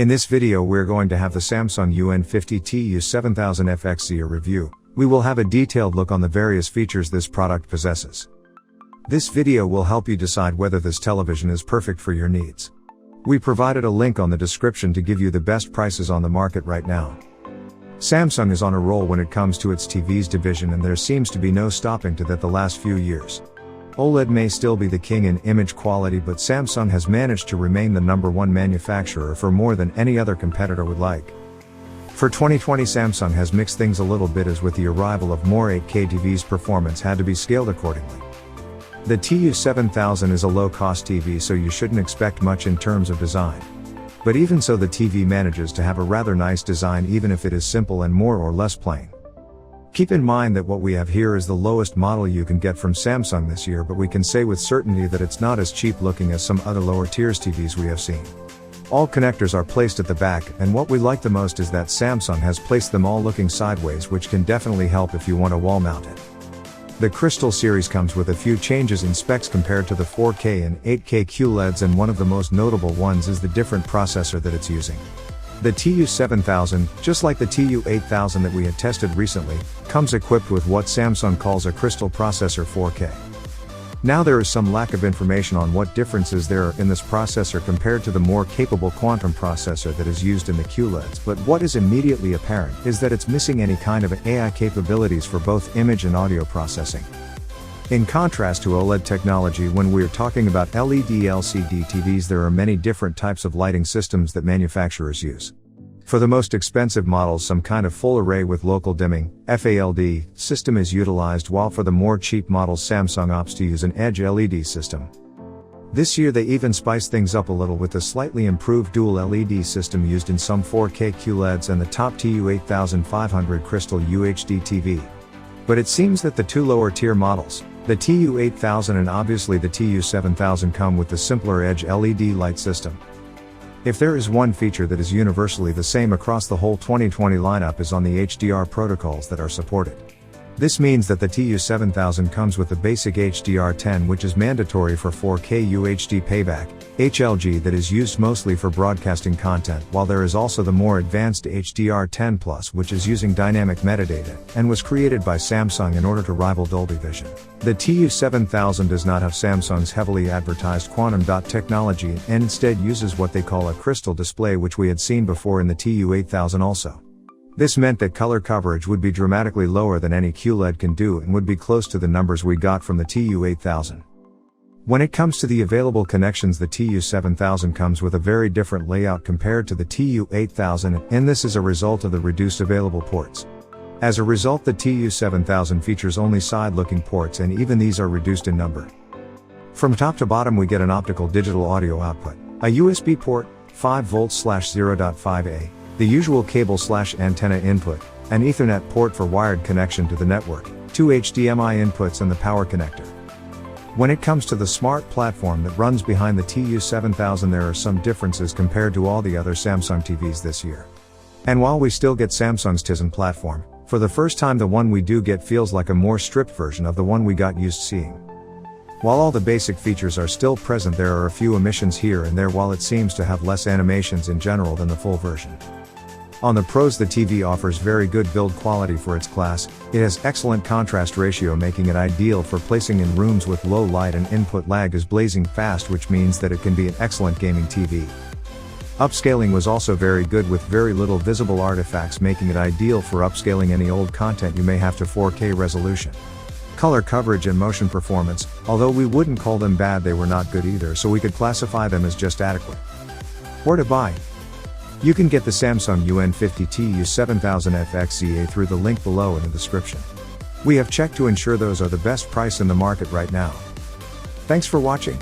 In this video we're going to have the Samsung UN50TU7000FXZA review. We will have a detailed look on the various features this product possesses. This video will help you decide whether this television is perfect for your needs. We provided a link on the description to give you the best prices on the market right now. Samsung is on a roll when it comes to its TVs division, and there seems to be no stopping to that the last few years. OLED may still be the king in image quality, but Samsung has managed to remain the #1 manufacturer for more than any other competitor would like. For 2020, Samsung has mixed things a little bit, as with the arrival of more 8K TVs, performance had to be scaled accordingly. The TU-7000 is a low-cost TV, so you shouldn't expect much in terms of design. But even so, the TV manages to have a rather nice design, even if it is simple and more or less plain. Keep in mind that what we have here is the lowest model you can get from Samsung this year, but we can say with certainty that it's not as cheap looking as some other lower tiers TVs we have seen. All connectors are placed at the back, and what we like the most is that Samsung has placed them all looking sideways, which can definitely help if you want to wall mount it. The Crystal series comes with a few changes in specs compared to the 4K and 8K QLEDs, and one of the most notable ones is the different processor that it's using. The TU-7000, just like the TU-8000 that we had tested recently, comes equipped with what Samsung calls a Crystal processor 4K. Now, there is some lack of information on what differences there are in this processor compared to the more capable Quantum processor that is used in the QLEDs, but what is immediately apparent is that it's missing any kind of AI capabilities for both image and audio processing. In contrast to OLED technology, when we're talking about LED LCD TVs, there are many different types of lighting systems that manufacturers use. For the most expensive models, some kind of full array with local dimming, FALD, system is utilized, while for the more cheap models Samsung opts to use an Edge LED system. This year they even spiced things up a little with the slightly improved dual LED system used in some 4K QLEDs and the top TU-8500 Crystal UHD TV. But it seems that the two lower tier models, the TU-8000 and obviously the TU-7000, come with the simpler Edge LED light system. If there is one feature that is universally the same across the whole 2020 lineup, is on the HDR protocols that are supported. This means that the TU-7000 comes with the basic HDR10, which is mandatory for 4K UHD playback, HLG, that is used mostly for broadcasting content, while there is also the more advanced HDR10+, which is using dynamic metadata, and was created by Samsung in order to rival Dolby Vision. The TU-7000 does not have Samsung's heavily advertised Quantum dot technology, and instead uses what they call a Crystal display, which we had seen before in the TU-8000 also. This meant that color coverage would be dramatically lower than any QLED can do, and would be close to the numbers we got from the TU-8000. When it comes to the available connections, the TU-7000 comes with a very different layout compared to the TU-8000, and this is a result of the reduced available ports. As a result, the TU-7000 features only side-looking ports, and even these are reduced in number. From top to bottom we get an optical digital audio output, a USB port, 5V/0.5A, the usual cable/antenna input, an Ethernet port for wired connection to the network, 2 HDMI inputs, and the power connector. When it comes to the smart platform that runs behind the TU-7000, there are some differences compared to all the other Samsung TVs this year. And while we still get Samsung's Tizen platform, for the first time the one we do get feels like a more stripped version of the one we got used seeing. While all the basic features are still present, there are a few omissions here and there, while it seems to have less animations in general than the full version. On the pros, the TV offers very good build quality for its class. It has excellent contrast ratio, making it ideal for placing in rooms with low light, and input lag is blazing fast, which means that it can be an excellent gaming TV. Upscaling was also very good, with very little visible artifacts, making it ideal for upscaling any old content you may have to 4K resolution. Color coverage and motion performance, although we wouldn't call them bad, they were not good either, so we could classify them as just adequate. Where to buy? You can get the Samsung UN50TU7000FXZA through the link below in the description. We have checked to ensure those are the best price in the market right now. Thanks for watching.